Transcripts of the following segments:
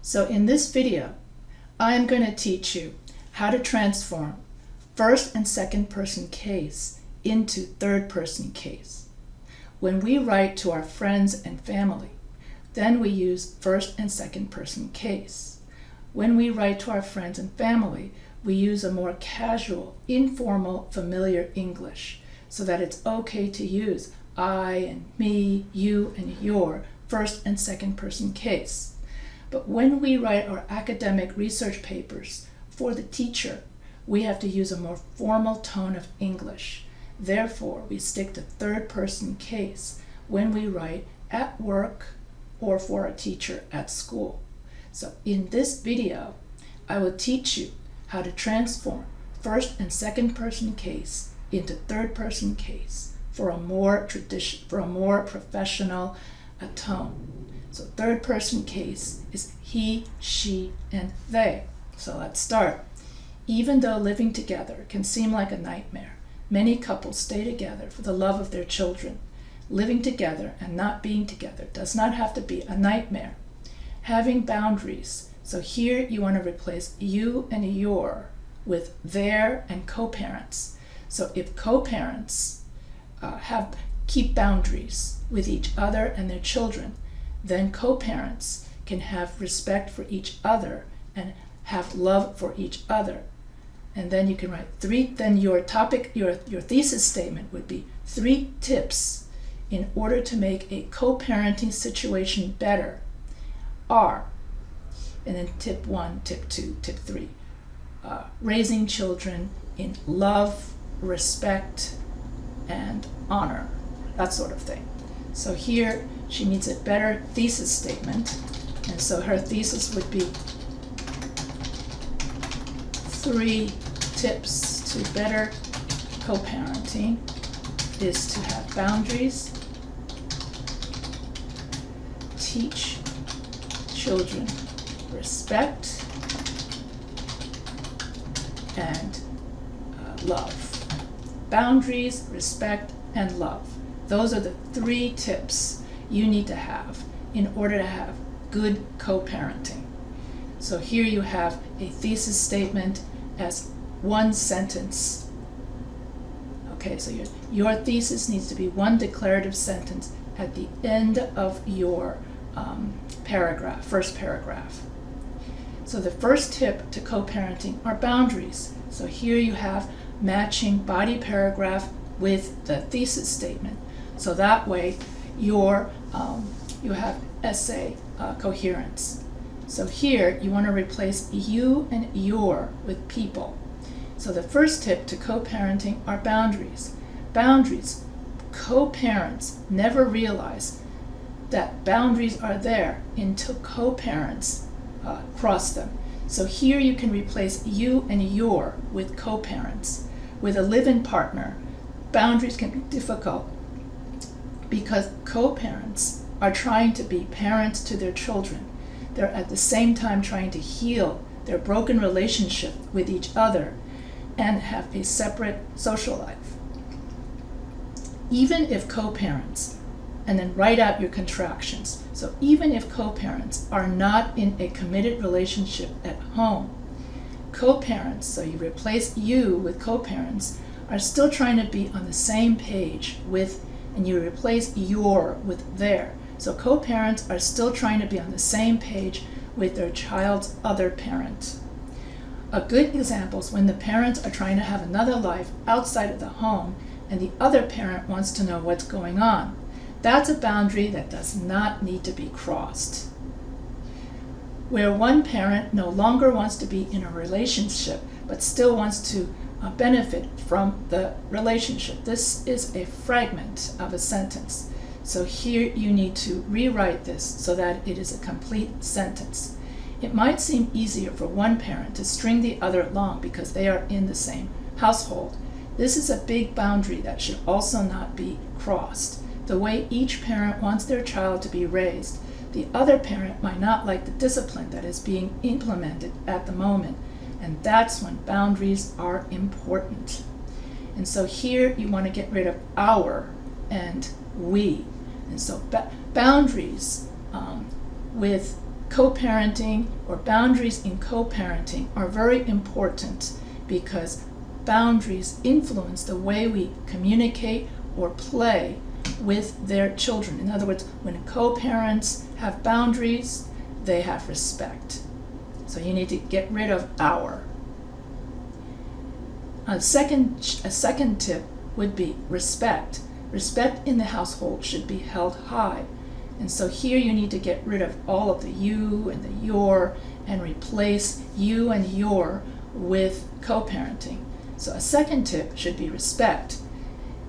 So in this video, I'm going to teach you how to transform first and second person case into third person case. When we write to our friends and family, then we use first and second person case. When we write to our friends and family, we use a more casual, informal, familiar English so that it's okay to use I and me, you and your first and second person case. But when we write our academic research papers for the teacher, we have to use a more formal tone of English. Therefore, we stick to third person case when we write at work or for a teacher at school. So in this video, I will teach you how to transform first and second person case into third person case for a more professional tone. So third person case is he, she, and they. So let's start. Even though living together can seem like a nightmare, many couples stay together for the love of their children. Living together and not being together does not have to be a nightmare. Having boundaries. So here you want to replace you and your with their and co-parents. So if co-parents keep boundaries with each other and their children, then co-parents can have respect for each other and have love for each other. And then you can write then your thesis statement would be 3 tips in order to make a co-parenting situation better are, and then tip 1, tip 2, tip 3, raising children in love, respect, and honor, that sort of thing. So here she needs a better thesis statement, and so her thesis would be 3 tips to better co-parenting is to have boundaries, teach children respect, and love. Boundaries, respect, and love. Those are the 3 tips you need to have in order to have good co-parenting. So here you have a thesis statement as 1 sentence. Okay, so your thesis needs to be 1 declarative sentence at the end of your first paragraph. So the first tip to co-parenting are boundaries. So here you have matching body paragraph with the thesis statement. So that way you have essay coherence. So here you want to replace you and your with people. So the first tip to co-parenting are boundaries. Boundaries. Co-parents never realize that boundaries are there until co-parents cross them. So here you can replace you and your with co-parents. With a live-in partner, boundaries can be difficult because co-parents are trying to be parents to their children. They're at the same time trying to heal their broken relationship with each other and have a separate social life. Even if co-parents, and then write out your contractions. So even if co-parents are not in a committed relationship at home, co-parents, so you replace you with co-parents, are still trying to be on the same page with, and you replace your with their. So co-parents are still trying to be on the same page with their child's other parent. A good example is when the parents are trying to have another life outside of the home and the other parent wants to know what's going on. That's a boundary that does not need to be crossed. Where one parent no longer wants to be in a relationship but still wants to benefit from the relationship. This is a fragment of a sentence. So here you need to rewrite this so that it is a complete sentence. It might seem easier for one parent to string the other along because they are in the same household. This is a big boundary that should also not be crossed. The way each parent wants their child to be raised, the other parent might not like the discipline that is being implemented at the moment, and that's when boundaries are important. And so here you want to get rid of our and we. And so boundaries with Co-parenting or boundaries in co-parenting are very important because boundaries influence the way we communicate or play with their children. In other words, when co-parents have boundaries, they have respect. So you need to get rid of our. A second tip would be respect. Respect in the household should be held high. And so here you need to get rid of all of the you and the your and replace you and your with co-parenting. So a second tip should be respect.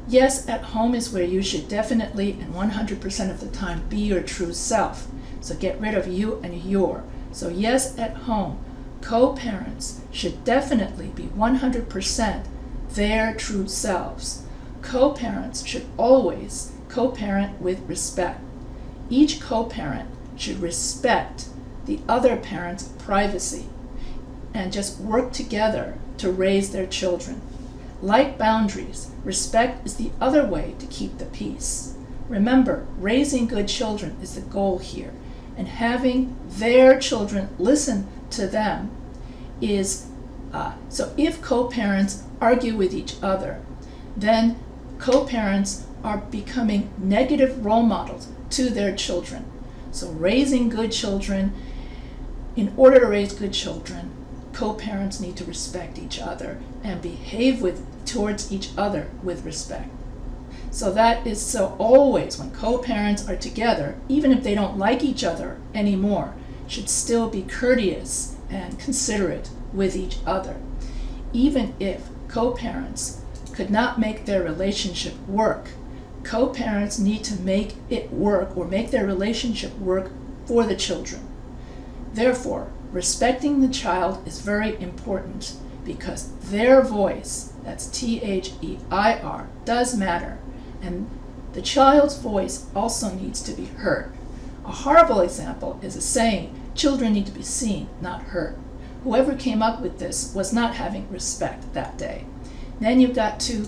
Yes, at home is where you should definitely and 100% of the time be your true self. So get rid of you and your. So yes, at home, co-parents should definitely be 100% their true selves. Co-parents should always co-parent with respect. Each co-parent should respect the other parent's privacy and just work together to raise their children. Like boundaries, respect is the other way to keep the peace. Remember, raising good children is the goal here, and having their children listen to them is, so if co-parents argue with each other, then co-parents are becoming negative role models to their children. So raising good children, in order to raise good children, co-parents need to respect each other and behave towards each other with respect. So that is so always when co-parents are together, even if they don't like each other anymore, should still be courteous and considerate with each other. Even if co-parents could not make their relationship work, co-parents need to make it work or make their relationship work for the children. Therefore, respecting the child is very important because their voice, that's T-H-E-I-R, does matter, and the child's voice also needs to be heard. A horrible example is a saying, children need to be seen, not heard. Whoever came up with this was not having respect that day. Then you've got to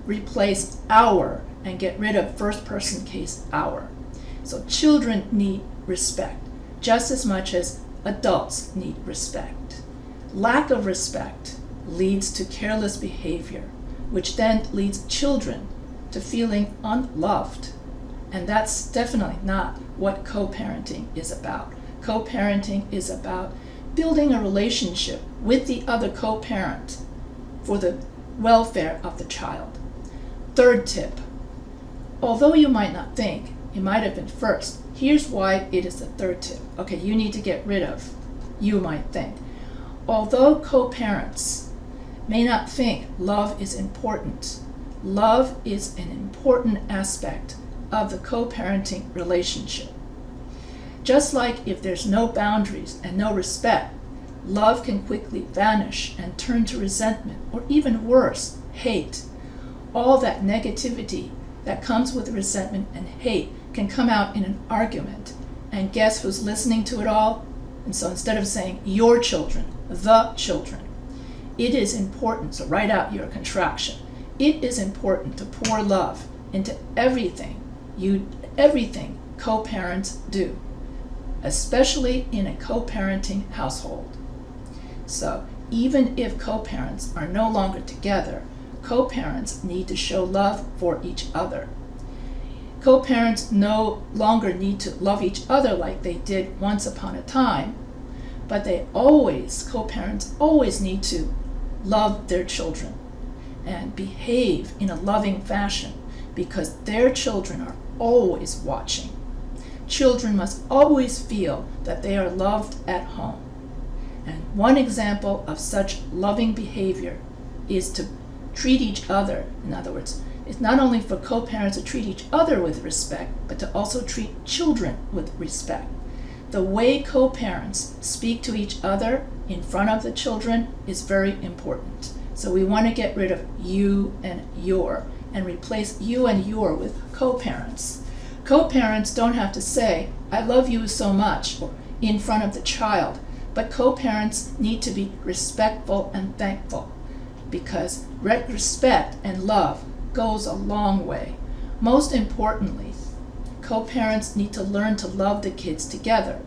replace our and get rid of first person case our. So children need respect just as much as adults need respect. Lack of respect leads to careless behavior, which then leads children to feeling unloved. And that's definitely not what co-parenting is about. Co-parenting is about building a relationship with the other co-parent for the welfare of the child. Third tip. Although you might not think it might have been first, here's why it is the third tip. Okay, you need to get rid of you might think. Although co-parents may not think love is important, love is an important aspect of the co-parenting relationship. Just like if there's no boundaries and no respect, love can quickly vanish and turn to resentment, or even worse, hate. All that negativity that comes with resentment and hate can come out in an argument. And guess who's listening to it all? And so instead of saying your children, the children, it is important, so write out your contraction. It is important to pour love into everything co-parents do, especially in a co-parenting household. So even if co-parents are no longer together, co-parents need to show love for each other. Co-parents no longer need to love each other like they did once upon a time, but co-parents always need to love their children and behave in a loving fashion because their children are always watching. Children must always feel that they are loved at home. And one example of such loving behavior is to treat each other. In other words, it's not only for co-parents to treat each other with respect, but to also treat children with respect. The way co-parents speak to each other in front of the children is very important. So we want to get rid of you and your and replace you and your with co-parents. Co-parents don't have to say, I love you so much, or in front of the child, but co-parents need to be respectful and thankful because respect and love goes a long way. Most importantly, co-parents need to learn to love the kids together.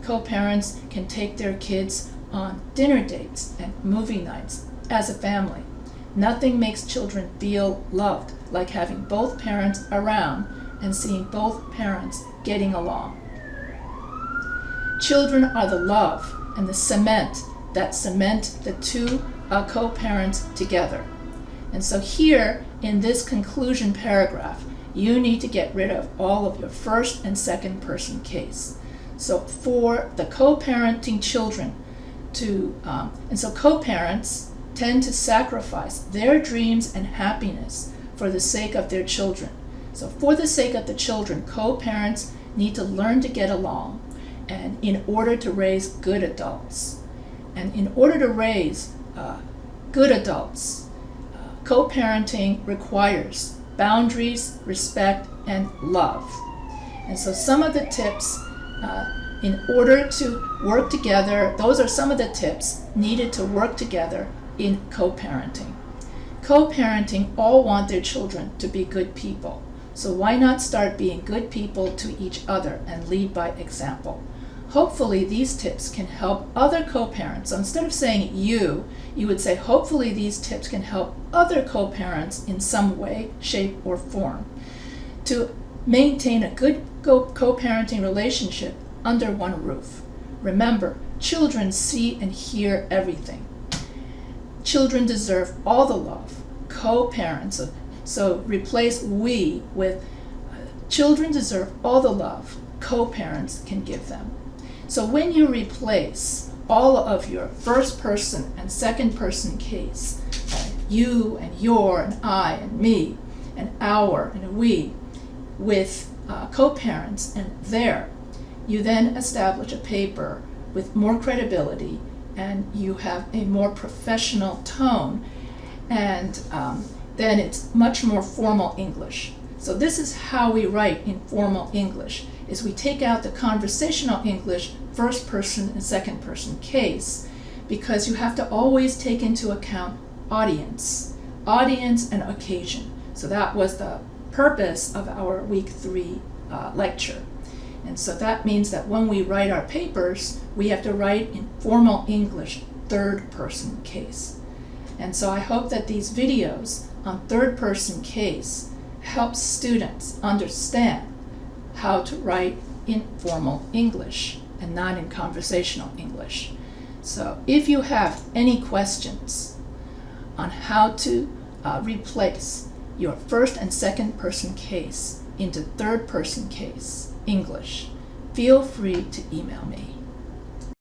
co-parents can take their kids on dinner dates and movie nights as a family. Nothing makes children feel loved like having both parents around and seeing both parents getting along. Children are the love and the cement that cement the two co-parents together. And so here in this conclusion paragraph, you need to get rid of all of your first and second person case. So for the co-parenting children and so co-parents tend to sacrifice their dreams and happiness for the sake of their children. So for the sake of the children, co-parents need to learn to get along and in order to raise good adults. And in order to raise good adults, co-parenting requires boundaries, respect, and love. And so some of the tips in order to work together, those are some of the tips needed to work together in co-parenting. Co-parenting all want their children to be good people. So why not start being good people to each other and lead by example? Hopefully these tips can help other co-parents. So instead of saying you would say hopefully these tips can help other co-parents in some way, shape, or form to maintain a good co-parenting relationship under one roof. Remember, children see and hear everything. Children deserve all the love. Co-parents, so replace we with children deserve all the love co-parents can give them. So when you replace all of your first person and second person case, you and your and I and me and our and we, with co-parents and their, you then establish a paper with more credibility and you have a more professional tone, and then it's much more formal English. So this is how we write in formal English, is we take out the conversational English first person and second person case, because you have to always take into account audience and occasion. So that was the purpose of our week 3 lecture. And so that means that when we write our papers, we have to write in formal English, third person case. And so I hope that these videos on third person case help students understand how to write in formal English and not in conversational English. So if you have any questions on how to replace your first and second person case into third person case English, feel free to email me.